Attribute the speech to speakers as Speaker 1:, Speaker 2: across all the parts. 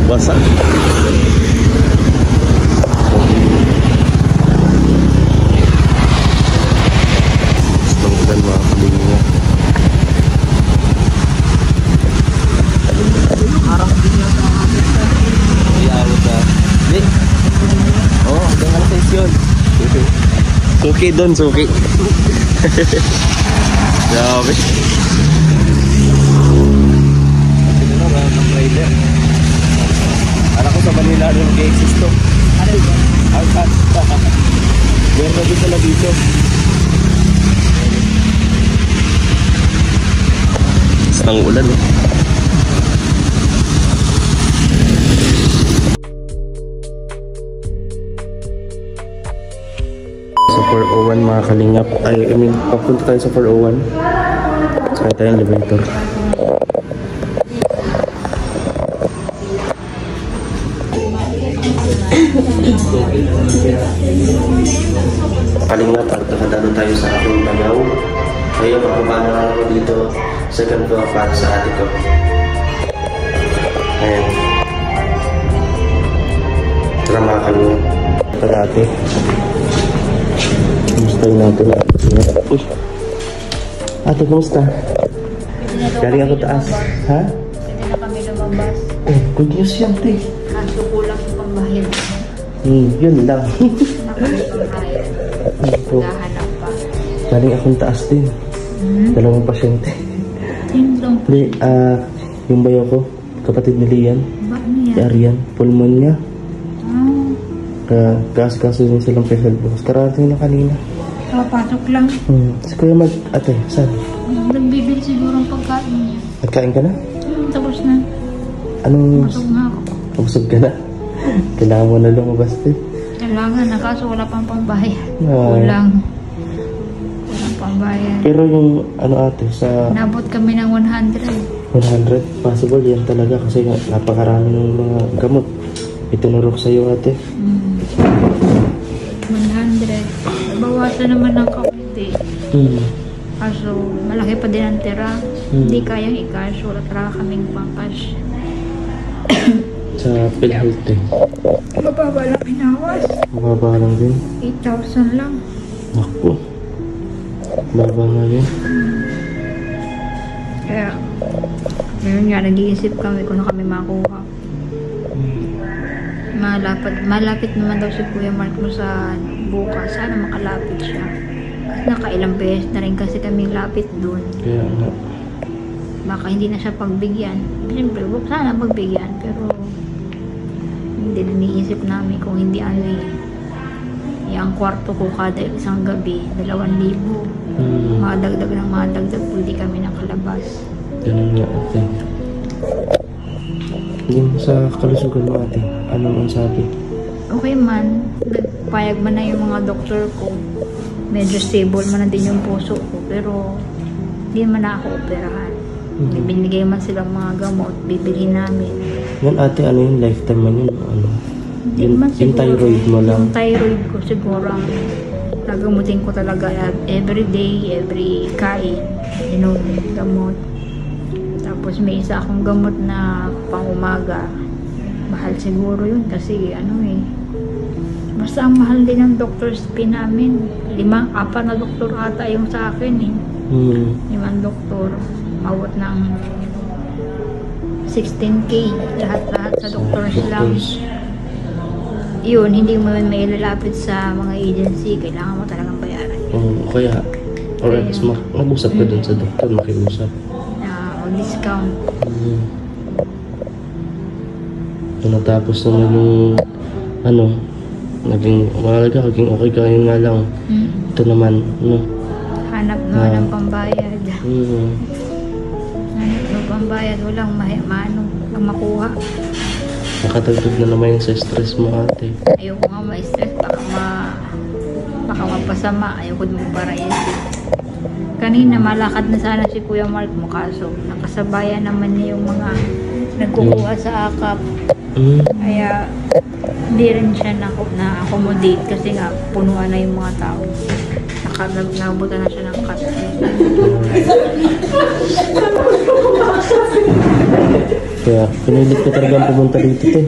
Speaker 1: Basa. Gusto ko din mga kalinga.
Speaker 2: Harang din yun sa mga pista.
Speaker 1: Mayawag na. Hindi. Oo, hanggang alas 6 yun. Suki doon, suki. Grabe. Ito na ba, ng rider. Alam ko sa Manila rin mag-exist to.
Speaker 2: Ano yun?
Speaker 1: Alcat. Meron na din pala dito. Isang ulan eh. Sa 401 mga kalingap. I mean, papunta tayo sa 401. Sakay tayong elevator. Kalingap, at nakadalo tayo sa aking banaw. Ngayon, makababa na ako dito. Second floor para sa ate ko. Ayan. Tara mga kalingap. Tara ate. Gustoy natin ate. Uy. Ate, kumusta? Galing ako taas. Ha?
Speaker 2: Pwede na kami lumabas.
Speaker 1: Oh, good news yan, te.
Speaker 2: Kaso kulang yung pambayad.
Speaker 1: Yun lang.
Speaker 2: Nakapagpambayad.
Speaker 1: Ito.
Speaker 2: Lahanap pa.
Speaker 1: Galing akong taas din. Dalawang pasyente.
Speaker 2: Yun lang.
Speaker 1: Hindi, yung bayo ko, kapatid ni Lian,
Speaker 2: Bakit
Speaker 1: si
Speaker 2: niya?
Speaker 1: Arian, pulmonya.
Speaker 2: Ah,
Speaker 1: Kaso din silang pre-health box. Karating na kanina.
Speaker 2: kapapasok lang.
Speaker 1: Si Kuya Mag, ate, saan?
Speaker 2: Nagbibili siguro ang pagkain niya.
Speaker 1: Nagkain ka na?
Speaker 2: Tapos na.
Speaker 1: Anong...
Speaker 2: Masok na ako.
Speaker 1: Busog ka na? Kailangan mo na lumabas din.
Speaker 2: Kailangan na kaso wala pang pambayad.
Speaker 1: Ah.
Speaker 2: Kulang. Kulang pambayad.
Speaker 1: Pero yung ano ate, sa
Speaker 2: Nabot kami ng 100.
Speaker 1: 100, possible yan talaga kasi napakarami ng mga gamot. Itinurok sa'yo ate.
Speaker 2: 100. Bawasan naman ng kaunti. Kaso malaki pa din ang tira. Hindi kayang i-cash. Wala talaga kaming pang-cash.
Speaker 1: Sa PhilHealth eh.
Speaker 2: Mababa lang pinawas.
Speaker 1: Mababa lang din.
Speaker 2: 8,000 lang.
Speaker 1: Naku. Baba nga yun.
Speaker 2: Kaya, ngayon nga, nag-iisip kami kung na kami makuha. Malapit naman daw si Kuya Mark mo sa bukas. Sana makalapit siya. Kasi nakailang beses na rin kasi kami lapit doon.
Speaker 1: Kaya nga.
Speaker 2: Baka hindi na siya pagbigyan. Siyempre, sana pagbigyan. Pero, hindi na niisip namin kung hindi ano eh. Yung kwarto ko kada isang gabi, 2,000. Madagdag ng madagdag, hindi kami nakalabas.
Speaker 1: Ganun nga ate. Yung sa kalusugan mo ate, anong ang sabi?
Speaker 2: Okay man, nagpayag man na yung mga doktor ko. Medyo stable man na din yung puso ko, pero hindi man na ako operahan. Binigay man silang mga gamot, bibilhin namin.
Speaker 1: Yan ate, ano yung lifetime man yun? Ano?
Speaker 2: Hindi
Speaker 1: Yung,
Speaker 2: man
Speaker 1: yung
Speaker 2: siguro,
Speaker 1: thyroid mo lang?
Speaker 2: Yung thyroid ko siguro ang nagamutin ko talaga every day, every kain, gamot. Tapos may isa akong gamot na pang umaga. Mahal siguro yun kasi ano eh. Basta ang mahal din ng doctor's fee namin. 4 na doktor ata yung sa akin eh. 5 doktor. Awat ng 16K. Lahat-lahat sa doctors lang. Yun, hindi mo may lalapit sa mga agency. Kailangan mo talagang bayaran.
Speaker 1: Kaya, or at least mag-usap ka dun sa doktor, makiusap.
Speaker 2: Discount.
Speaker 1: Natapos naman yung ano, naging mahalaga, naging okay ka, yun nga lang. Ito naman, ano?
Speaker 2: Hanap naman ng pambayad. Hanap ng pambayad, walang ang makuha.
Speaker 1: Nakatagdag na naman yung sa stress mo ate.
Speaker 2: Ayoko nga ma-stress, baka mapasama. Ayoko din para isip. Kanina malakad na sana si Kuya Mark mo kaso nakasabayan naman niya yung mga nagkukuha sa akap. Kaya hindi rin siya na-accommodate kasi nga punuan na yung mga tao. Nakabutan na siya ng cut.
Speaker 1: Kaya pinilit ko talagang pumunta dito te.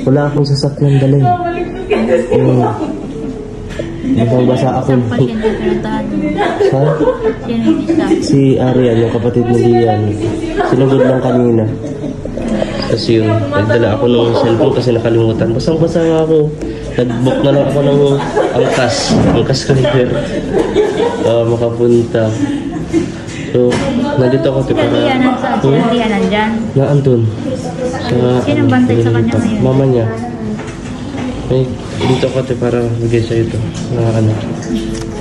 Speaker 1: Wala akong sasakyan dalhin. Mukhang basa ako.
Speaker 2: Isang pasyente pinuntahan mo.
Speaker 1: Ha?
Speaker 2: Sino yung isa?
Speaker 1: Si Arian, yung kapatid ni Lian. Sinugod lang kanina. Tapos yun, nagdala ako ng cellphone kasi nakalimutan. Basang-basa nga ako. Nag-book na lang ako ng angkas caliber. Makapunta. So, nandito ako para...
Speaker 2: Sino Lian nandyan?
Speaker 1: Naandun.
Speaker 2: Sinong bantay sa kanya ngayon?
Speaker 1: Mama niya. Dito ako para bigay sa ito. Na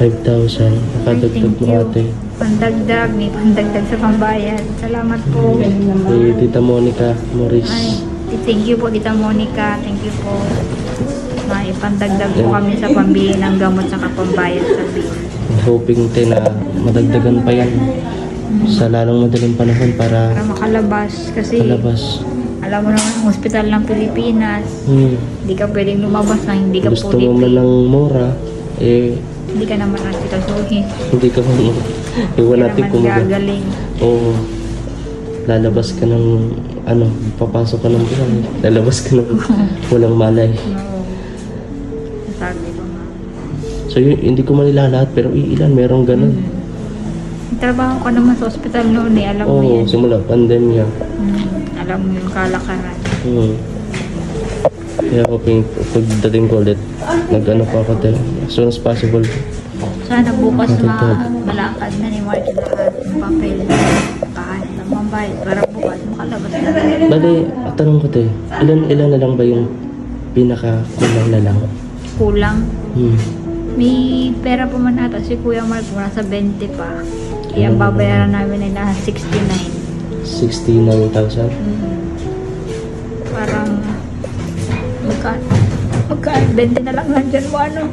Speaker 1: 5,000. Nakadagdag mo ate.
Speaker 2: Pandagdag, may pandagdag sa pambayad. Salamat po.
Speaker 1: Kay Tita Monica Morris.
Speaker 2: Ay, thank you po Tita Monica. Thank you po. May pandagdag po kami sa pambili ng gamot sa pambayad sa bill.
Speaker 1: Hoping te na madagdagan pa yan. Sa lalong madaling panahon para
Speaker 2: makalabas. Kasi alam mo naman, ang hospital ng Pilipinas, hindi ka pwedeng lumabas na hindi ka
Speaker 1: gusto mo man ng mura,
Speaker 2: hindi ka naman hospitalsuhin.
Speaker 1: Hindi ka man, iwan natin kung
Speaker 2: gagaling.
Speaker 1: Oo. Lalabas ka ng, papasok ka ng bulan. Lalabas ka ng walang malay.
Speaker 2: Oo. Sabi ko nga.
Speaker 1: So, hindi ko manilalat, pero ilan, merong ganun.
Speaker 2: Trabaho ko naman sa hospital noon alam mo yan.
Speaker 1: Oo, simula pandemya.
Speaker 2: Alam mo yung kalakaran.
Speaker 1: Kaya pagdating ko ulit, nag-ano pa ako tayo, as soon as possible.
Speaker 2: Sana bukas malakad na ni Mark lahat ng papel. Kahit ng pambayad para bukas makalabas na.
Speaker 1: Bali, tanong ko tayo, ilan na lang ba yung pinaka-kulang na lang?
Speaker 2: Kulang? May pera pa man ata si Kuya Mark, nasa 20 pa. Kaya babayaran namin ay nasa 69.
Speaker 1: 69,000?
Speaker 2: Parang magkaan 20 na lang nandyan mo 20.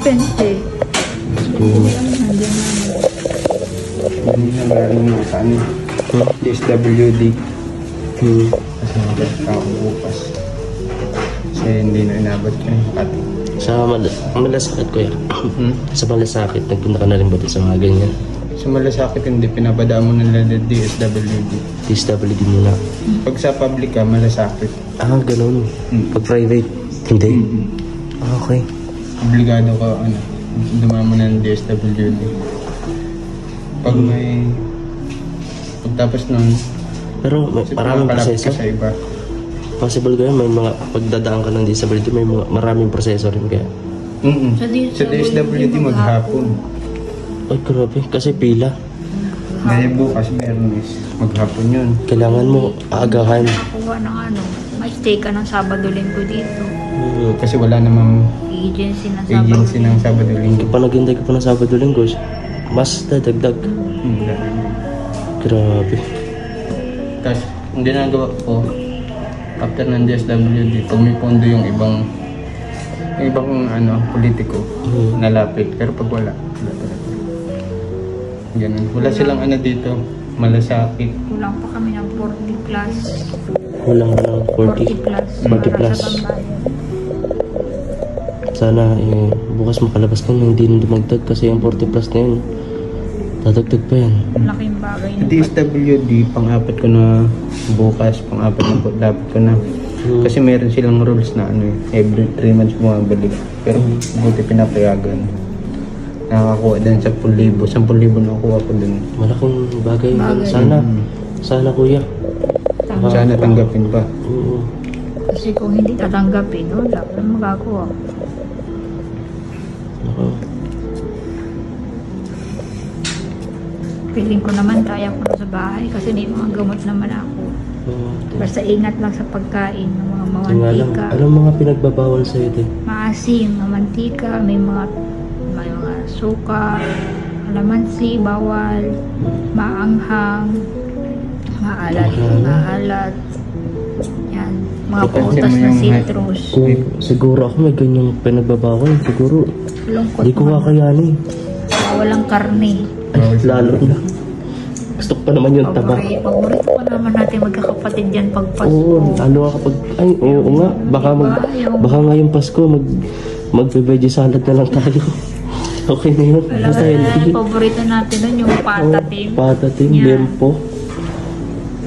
Speaker 2: Nandyan namin.
Speaker 3: Hindi na maraming mga kano. DSWD. Kasi ako bukas. Kasi hindi na inabot ko yung pati.
Speaker 1: Sa malasakit ko yan. Sa malasakit, nagpunta ka na rin ba sa mga ganyan?
Speaker 3: Sa malasakit hindi, pinapadaan mo nila ng DSWD.
Speaker 1: DSWD muna.
Speaker 3: Pag sa public ka, malasakit.
Speaker 1: Ganun. Pag private, hindi. Okay.
Speaker 3: Obligado ka, dumaan mo ng DSWD. Pag pagtapos nun,
Speaker 1: pero maraming proseso.
Speaker 3: Sa iba.
Speaker 1: Possible kaya may mga pagdadaan ka ng disability, may maraming proseso rin kaya.
Speaker 3: Sa DSWD maghapon.
Speaker 1: Ay, grabe. Kasi pila.
Speaker 3: Dahil bukas meron maghapon yun.
Speaker 1: Kailangan mo aagahan.
Speaker 2: Kuha ng may stay ka ng Sabado-Linggo dito.
Speaker 3: Kasi wala namang
Speaker 2: agency
Speaker 3: ng Sabado-Linggo.
Speaker 1: Pag naghintay ka pa ng Sabado-Linggo, mas dadagdag. Grabe.
Speaker 3: Kasi hindi nagawa ko after ng DSWD, pag may pondo yung ibang politiko nalapit, pero pag wala talaga. Ganun. Wala silang dito, malasakit.
Speaker 2: Kulang pa kami ng 40 plus.
Speaker 1: Kulang ka ng
Speaker 2: 40 plus.
Speaker 1: 40 plus. Sana bukas makalabas ka na hindi na dumagdag kasi yung 40 plus na yun. Dadagdag pa yan.
Speaker 2: Laking bagay na.
Speaker 3: DSWD, pang-apat ko na bukas, pang-apat na dapat ko na. Kasi meron silang rules na every 3 months bumabalik. Pero buti pinapayagan. Nakakakuha din 10,000. 10,000 nakuha ko din.
Speaker 1: Malaking bagay. Sana kuya.
Speaker 3: Sana tanggapin pa.
Speaker 2: Kasi kung hindi tatanggapin, wala pa magagawa. Feeling ko naman kaya ko na sa bahay kasi may mga gamot naman ako. Basta ingat lang sa pagkain ng mga mamantika.
Speaker 1: Anong mga pinagbabawal sa'yo din?
Speaker 2: Maasim, mamantika, may mga suka, alamansi, bawal, maanghang, maalat. Yan, mga prutas na citrus.
Speaker 1: Siguro ako may ganyang pinagbabawal. Siguro, hindi ko kakayanin.
Speaker 2: Walang karne.
Speaker 1: Ay, lalo na. Gusto ko pa naman yung taba.
Speaker 2: Paborito pa naman natin magkakapatid yan pag Pasko.
Speaker 1: Oo, lalo kapag, oo nga, baka ngayong Pasko, magbe-veggie salad na lang tayo. Okay na yun.
Speaker 2: Basta healthy. Paborito natin nun yung patatim.
Speaker 1: Patatim, lempo.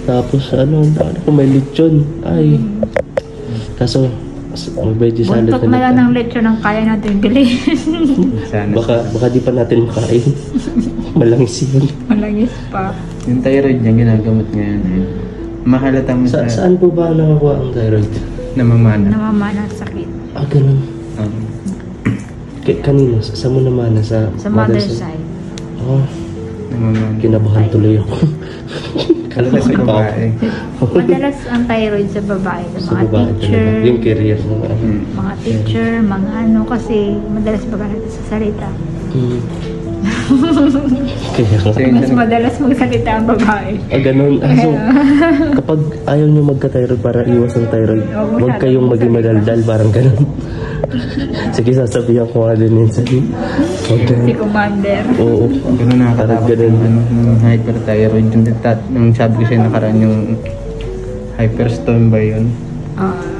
Speaker 1: Tapos ano ko may lechon. Ay. Kaso, may veggie salad
Speaker 2: Buntot na lang ng lechon ang kaya natin bilhin.
Speaker 3: Sana.
Speaker 1: Baka di pa natin makain. Malangis yun.
Speaker 2: Malangis pa.
Speaker 3: Yung thyroid niya ginagamot ngayon eh. Mahalata mo sa
Speaker 1: Saan po ba nakakuha ang thyroid?
Speaker 3: namamana.
Speaker 2: Namamana at sakit.
Speaker 1: Ah, ganun.
Speaker 3: Um,
Speaker 1: Kanino? Sa mo naman? Sa
Speaker 2: Mother's side.
Speaker 1: Oh,
Speaker 3: namamana.
Speaker 1: kinabahan tuloy ako.
Speaker 3: Kalala sa babae.
Speaker 2: Madalas ang thyroid sa babae.
Speaker 1: Sa
Speaker 2: Mga
Speaker 1: babae
Speaker 2: teacher,
Speaker 1: talaga. Yung career mo.
Speaker 2: mga teacher, mga ano, kasi madalas baga natin sa salita.
Speaker 1: Hmm. Kaya nga.
Speaker 2: Mas madalas magsalita ang babae.
Speaker 1: Ganun. So, kapag ayaw nyo magka-thyroid para iwas ang thyroid, huwag kayong maging madaldal, parang ganun. Sige, sasabihan ko nga din minsan.
Speaker 2: Si Commander.
Speaker 1: Oo.
Speaker 3: Ganun nakakatakot
Speaker 1: Ganun.
Speaker 3: yung ano, ng hyperthyroid. Yung sabi ko sa'yo nakaraan yung hyperstone ba yun?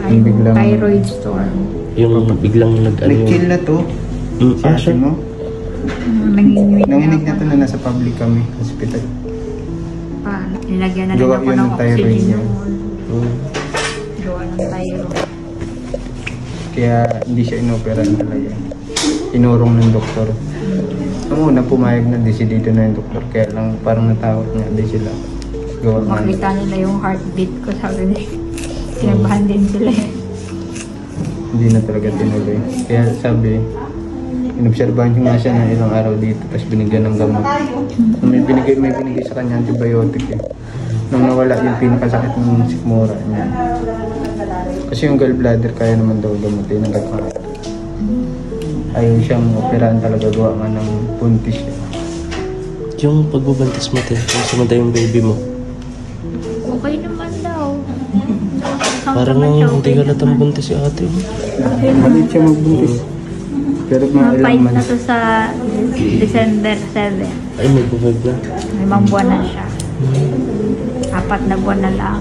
Speaker 2: Ay,
Speaker 3: biglang-
Speaker 2: thyroid storm.
Speaker 1: Yung biglang
Speaker 3: Nag-chill na to. Si ate
Speaker 1: siya?
Speaker 3: mo.
Speaker 2: Nanginginig
Speaker 3: Nanginig na to na nasa public kami, hospital.
Speaker 2: Nilagyan na
Speaker 3: Gawa
Speaker 2: lang ako
Speaker 3: yun
Speaker 2: ng
Speaker 3: ng thyroid
Speaker 2: oxygen
Speaker 3: niya.
Speaker 2: noon. Gawa ng thyroid.
Speaker 3: Kaya hindi siya inoperan talaga. Inurong ng doktor. Ang una pumayag na decidido na yung doktor. Kaya lang parang natakot nga di sila. Gawa nga.
Speaker 2: Makita nila yung heartbeat ko, sabi nila. Kinabahan din sila eh.
Speaker 3: Hindi na talaga tinuloy. Kaya sabi, inobserbahan ko nga siya ng ilang araw dito tapos binigyan ng gamot. May binigay sa kanya antibiotic eh. Nung nawala yung pinakasakit ng sikmura niya. Kasi yung gallbladder kaya naman daw gamutin ng gagawin. Ayaw siyang operahan talaga, gawa nga ng puntis siya.
Speaker 1: Yung pagbabantis mo, yung sumantay yung baby mo.
Speaker 2: Okay naman daw.
Speaker 1: Parang hindi ka latang buntis si ate.
Speaker 3: Maliit siya magbuntis. Pero mga ilang
Speaker 2: Mapait na
Speaker 3: months.
Speaker 2: to sa December 7.
Speaker 1: Ay, may bufag na.
Speaker 2: Limang buwan na siya. 4 na buwan na lang.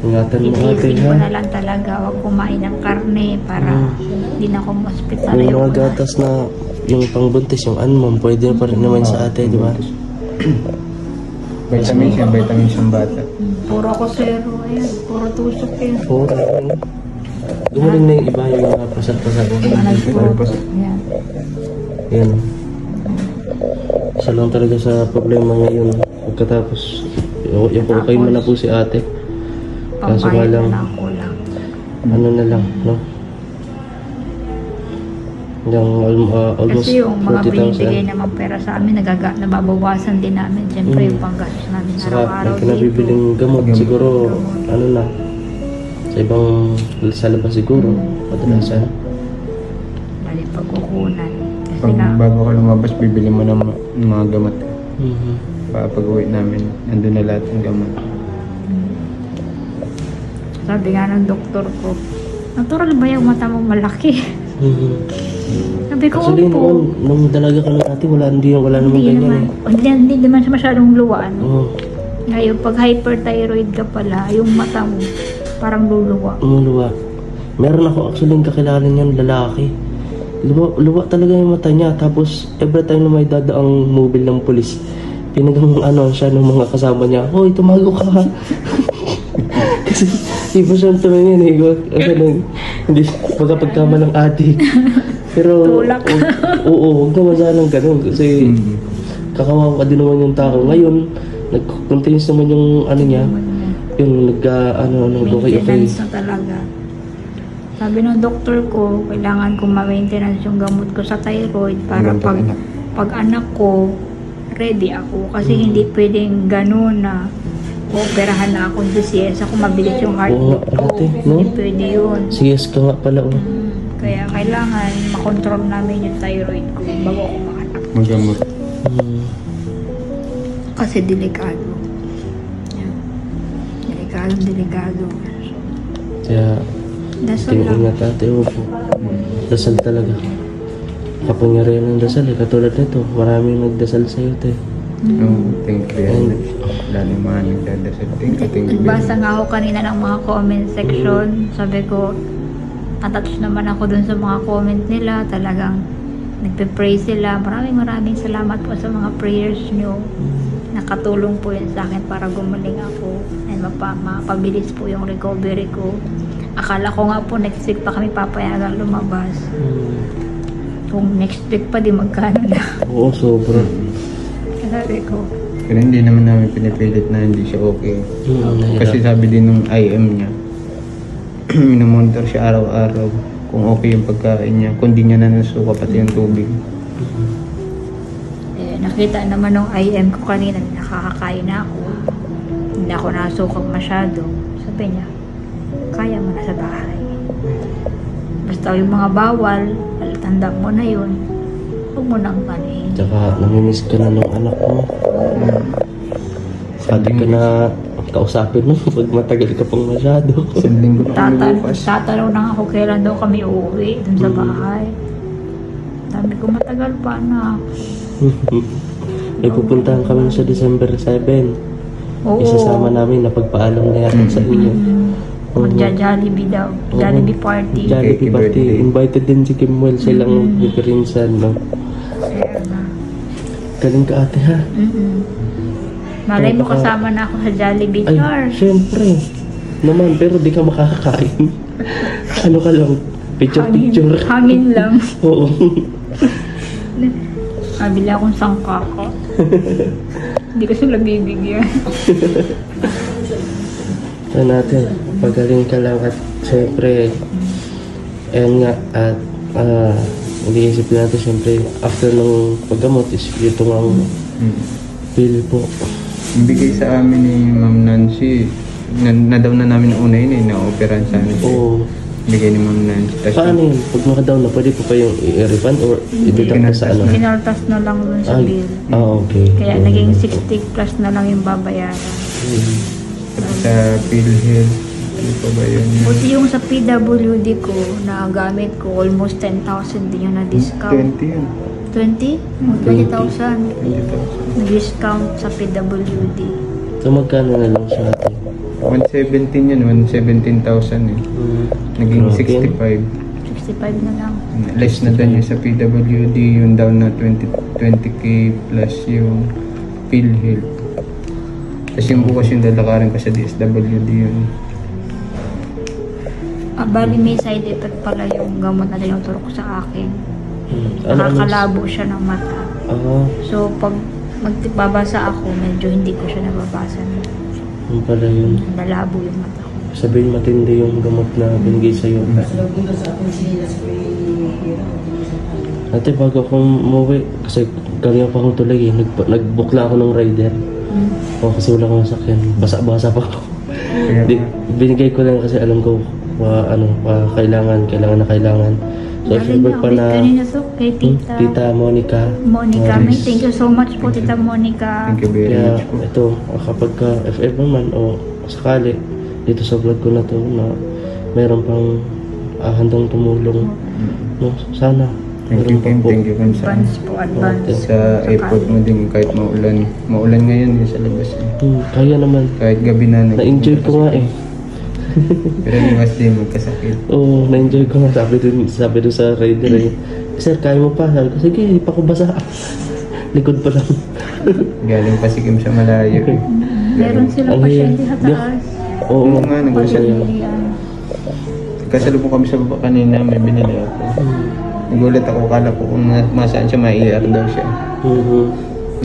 Speaker 1: Ingatan mo ate,
Speaker 2: Itising ko
Speaker 1: ha?
Speaker 2: na lang talaga. Huwag kumain ng karne para hindi na ako hospital.
Speaker 1: Yung mga gatas na yung pangbuntis, yung anmam, pwede pa rin naman sa ate, di ba?
Speaker 3: Vitamins yung bata.
Speaker 2: Puro ako zero. Ayan, puro tusok yun.
Speaker 1: Oo, ano? Gumaling na yung iba yung mga pasat-pasat.
Speaker 2: Nagpuro. Ayan.
Speaker 1: Yan. Isa lang talaga sa problema ngayon. Pagkatapos, okay mo na po si ate. Kaso nga
Speaker 2: Pambayad
Speaker 1: lang,
Speaker 2: na lang kulang.
Speaker 1: ano na lang, no? Yung almost
Speaker 2: Kasi yung mga binibigay
Speaker 1: 40,000.
Speaker 2: naman pera sa amin, nababawasan din namin. Siyempre yung panggastos namin
Speaker 1: Saka
Speaker 2: araw-araw
Speaker 1: may kinabibiling gamot. Siguro, ano na, sa ibang sa labas siguro, kadalasan.
Speaker 2: Dali pagkukunan. Kasi
Speaker 3: Pag
Speaker 2: nga,
Speaker 3: bago ka lumabas, bibili mo ng mga gamot.
Speaker 1: Mhm.
Speaker 3: Pag-uwi namin, nandun na lahat ng gamot.
Speaker 2: sabi nga ng doktor ko, natural ba yung mata mo malaki?
Speaker 1: Mhm.
Speaker 2: Sabi ko,
Speaker 1: Actually,
Speaker 2: opo.
Speaker 1: nung dalaga ka ng ate, wala namang
Speaker 2: Hindi
Speaker 1: ganyan.
Speaker 2: naman, hindi naman siya masyadong luwaan.
Speaker 1: Oo,
Speaker 2: Ngayon, pag hyperthyroid ka pala, yung mata mo, parang luluwa.
Speaker 1: umuluwa. Meron ako actually yung kakilala niyan, lalaki. Luwa talaga yung mata niya. Tapos, every time na may dadaang mobile ng polis, pinagang ano siya ng mga kasama niya, hoy, tumago ka. Kasi, iba siyang tumingin eh. Hindi pagkama ng ate. Pero,
Speaker 2: Tulak.
Speaker 1: oo, huwag naman sanang ganun. Kasi, kakawawa din naman yung tao. Ngayon, nag-continuous naman yung ano niya, yung okay.
Speaker 2: Maintenance na talaga. Sabi ng doktor ko, kailangan ko ma-maintenance yung gamot ko sa thyroid para pag anak ko, ready ako. Kasi hindi pwedeng ganun na operahan na akong DCS ako mabilis yung heartbeat ko.
Speaker 1: ate, no?
Speaker 2: Hindi pwede yun.
Speaker 1: Siyas ka nga pala, oh.
Speaker 2: Kaya kailangan makontrol namin yung thyroid ko bago ako makanak.
Speaker 3: Magamot.
Speaker 1: Hmm.
Speaker 2: Kasi delikado. Yan. Delikado.
Speaker 1: Kaya,
Speaker 2: Dasal
Speaker 1: tingin
Speaker 2: lang.
Speaker 1: ingat ate, opo. Dasal talaga. Kapangyarihan ng dasal eh. Katulad nito, maraming nagdasal sa'yo, te.
Speaker 3: Yung thank you. Lalo yung mga nagdadasal. Thank you.
Speaker 2: Nagbasa nga ako kanina ng mga comment section. Sabi ko, natouch naman ako dun sa mga comment nila. Talagang nagpe-pray sila. Maraming salamat po sa mga prayers nyo. Nakatulong po yun sa akin para gumaling ako. And mapabilis po yung recovery ko. Akala ko nga po next week pa kami papayagan lumabas. Kung next week pa, di magkano na.
Speaker 1: Oo, sobra.
Speaker 2: Sabi ko.
Speaker 3: Pero hindi naman namin pinipilit na hindi siya okay. Kasi sabi din nung IM niya, minamonitor siya araw-araw kung okay yung pagkain niya, kung di niya na nasuka pati yung tubig.
Speaker 2: Nakita naman nung IM ko kanina, nakakakain na ako. Hindi ako nasukang masyado. Sabi niya, kaya mo na sa bahay. Basta yung mga bawal, tanda mo na yun. Huwag mo nang kanin.
Speaker 1: Tsaka namimiss ka na ng anak mo. Pwede ka na kausapin mo pag matagal ka pang masyado.
Speaker 3: Isang linggo pa kami bukas.
Speaker 2: Tatanong na ako kailan daw kami uuwi dun sa bahay. Sabi ko, matagal pa na.
Speaker 1: May pupuntahan kami sa December 7.
Speaker 2: Oo.
Speaker 1: Isasama namin na pagpaalam na yan sa inyo.
Speaker 2: Magja-Jollibee daw. Jollibee party.
Speaker 1: Jollibee party. Invited din si Kimwell silang diferensyan, no? Galing ka ate, ha?
Speaker 2: Malay mo kasama na ako sa Jollibee.
Speaker 1: Ay,
Speaker 2: Char.
Speaker 1: syempre. Naman, pero di ka makakakain. Ano ka lang? Picture-picture.
Speaker 2: Hangin lang.
Speaker 1: Oo.
Speaker 2: Nabili akong sangkaka. Hindi ko sila bibigyan.
Speaker 1: So natin, pagaling ka lang at syempre, ayan nga, at iniisip natin syempre, after ng paggamot is ito nga ang pill po.
Speaker 3: Bigay sa amin ni Ma'am Nancy, na daw na namin una yun na-operahan sa amin.
Speaker 1: Oo.
Speaker 3: Bigay ni Ma'am Nancy.
Speaker 1: Paano yun? Pag naka-down na, pwede po kayong i-refund or i-deduct sa ano?
Speaker 2: Pinaltas na lang dun sa bill.
Speaker 1: Okay.
Speaker 2: Kaya naging 60 plus na lang yung babayaran.
Speaker 3: At sa PhilHealth, ano pa ba yun?
Speaker 2: Buti yung sa PWD ko, na gamit ko, almost 10,000 din yung na-discount.
Speaker 3: 20 yun.
Speaker 2: 20? 20,000.
Speaker 3: 20,000.
Speaker 2: Na-discount sa PWD.
Speaker 1: So magkano na lang siya ate?
Speaker 3: 117 yun, 117,000 eh. Naging 65.
Speaker 2: 65 na lang.
Speaker 3: Less na doon yung sa PWD, yung down na 20k plus yung PhilHealth. Tapos yung bukas yung lalakarin ko sa DSWD yun.
Speaker 2: Bali may side effect pala yung gamot na tinuturo ko sa akin. Nakakalabo siya ng mata. So pag magbabasa ako, medyo hindi ko siya nababasa.
Speaker 1: Yung pala yun.
Speaker 2: Nalabo yung mata ko.
Speaker 1: Sabihin matindi yung gamot na binigay sa'yo. Ate, bago akong umuwi, kasi galing pa akong tulay eh. Nag-book lang ako ng rider. Kasi wala akong sakyan. Basa-basa pa ako. Binigay ko lang kasi alam ko kailangan na kailangan. So, sure pa na
Speaker 2: kanina to, kay
Speaker 1: Tita Monica.
Speaker 2: Thank you so much po, Tita Monica.
Speaker 3: Thank you very
Speaker 1: Kaya
Speaker 3: much po.
Speaker 1: ito, kapag if ever man o sakali, dito sa vlog ko na to na meron pang handang tumulong. No, sana.
Speaker 3: Thank you, Kim. Thank you, Kim.
Speaker 2: Advance po, advance.
Speaker 3: Sa effort mo din kahit maulan. Maulan ngayon sa labas.
Speaker 1: Kaya naman.
Speaker 3: Kahit gabi na.
Speaker 1: Na-enjoy ko nga eh.
Speaker 3: Pero mas din magkasakit.
Speaker 1: Oo, na-enjoy ko nga. Sabi dun sa rider eh, Sir, kaya mo pa? Sabi ko, sige, hindi pa ko basa. Likod pa lang.
Speaker 3: Galing pa si Kim sa malayo.
Speaker 2: Meron silang pasyente sa taas.
Speaker 1: Oo
Speaker 3: nga, nag-usap. Kasalubong kami sa baba kanina, may binili ako. Nagulat ako, kala ko kung masaan siya, ma-ER daw siya.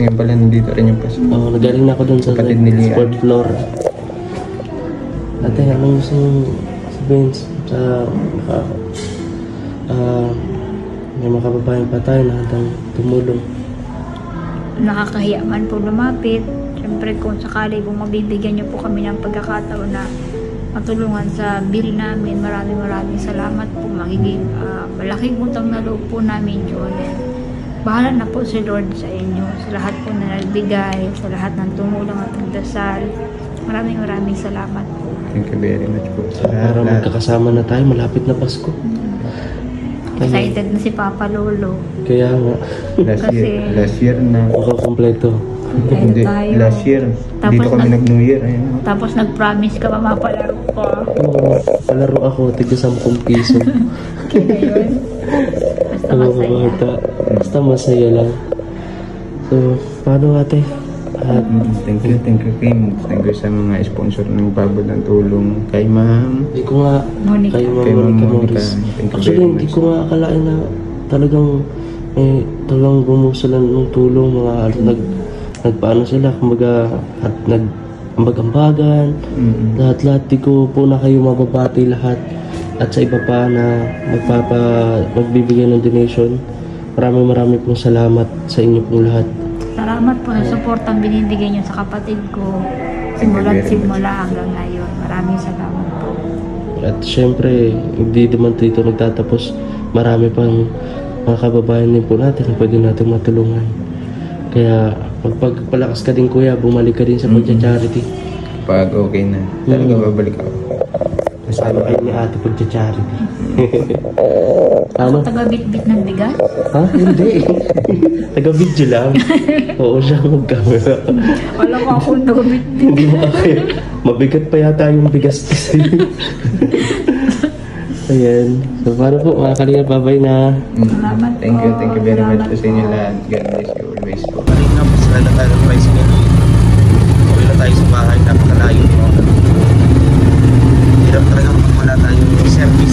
Speaker 3: Ngayon pala nandito rin yung paso.
Speaker 1: Nagaling na ako dun sa sport floor. Ate, anong gusto mong sabihin sa may mga kababayan pa tayo na handang tumulong?
Speaker 2: Nakakahiya man po lumapit. Siyempre kung sakali po mabibigyan niyo po kami ng pagkakataon na matulungan sa bill namin, maraming salamat po. Magiging malaking utang na loob po namin yun. Bahala na po si Lord sa inyo, sa lahat po na nagbigay, sa lahat ng tumulong at nagdasal. Maraming salamat po.
Speaker 3: Thank you very much po.
Speaker 1: Para magkakasama na tayo, malapit na Pasko.
Speaker 2: Excited na si Papa Lolo.
Speaker 1: Kaya nga.
Speaker 3: Last year na.
Speaker 1: Kompleto.
Speaker 3: Hindi, last year.
Speaker 2: Tapos
Speaker 3: dito kami nag-New Year. Ayun.
Speaker 2: Tapos nag-promise ka pa mapalaro ko.
Speaker 1: Oo, palaro ako, tigda 10 piso.
Speaker 2: Kaya yun. Basta masaya.
Speaker 1: Basta masaya lang. So, paano ate? At
Speaker 3: Thank you Kim. Thank you sa mga sponsor ng babad ng tulong kay Ma'am.
Speaker 1: hindi ko nga
Speaker 2: Monica.
Speaker 1: kay Ma'am
Speaker 3: Kay Ma'am
Speaker 1: Monica
Speaker 3: Monica.
Speaker 1: Morris.
Speaker 3: Thank you
Speaker 1: Actually,
Speaker 3: very
Speaker 1: hindi
Speaker 3: much.
Speaker 1: ko nga akalain na talagang bumusalan ng tulong, mga nagpaano sila, kumbaga, at ambag-ambagan, lahat-lahat. Di ko po na kayo mababati lahat. At sa iba pa na magbibigay ng donation, marami pong salamat sa inyo pong lahat.
Speaker 2: Salamat po sa suportang binibigay niyo sa kapatid ko.
Speaker 3: Thank you very
Speaker 2: Simula hanggang ngayon. Maraming salamat po.
Speaker 1: At syempre, hindi naman dito nagtatapos. Marami pang mga kababayan din po natin na pwede natin matulungan. Kaya pagpalakas ka din kuya, bumalik ka din sa pagcha-charity.
Speaker 3: Pag okay na, talaga babalik ako.
Speaker 1: Kasama kayo ni ate pagcha-charity. Ano?
Speaker 2: Taga-bit-bit ng bigas?
Speaker 1: Ha? Hindi. Taga-video lang. Oo siya mag-camera.
Speaker 2: Wala ko akong taga-bit-bit.
Speaker 1: Hindi mo kaya. Mabigat pa yata yung bigas kasi. Ayan. So, paano po mga kalinga, bye-bye na.
Speaker 2: Salamat po.
Speaker 3: Thank you very much po sa inyo lahat. God bless you always po. Kanina po sila na tayo ng bicycle. Uwi na tayo sa bahay, napakalayo po. Hirap talaga kapag wala tayong service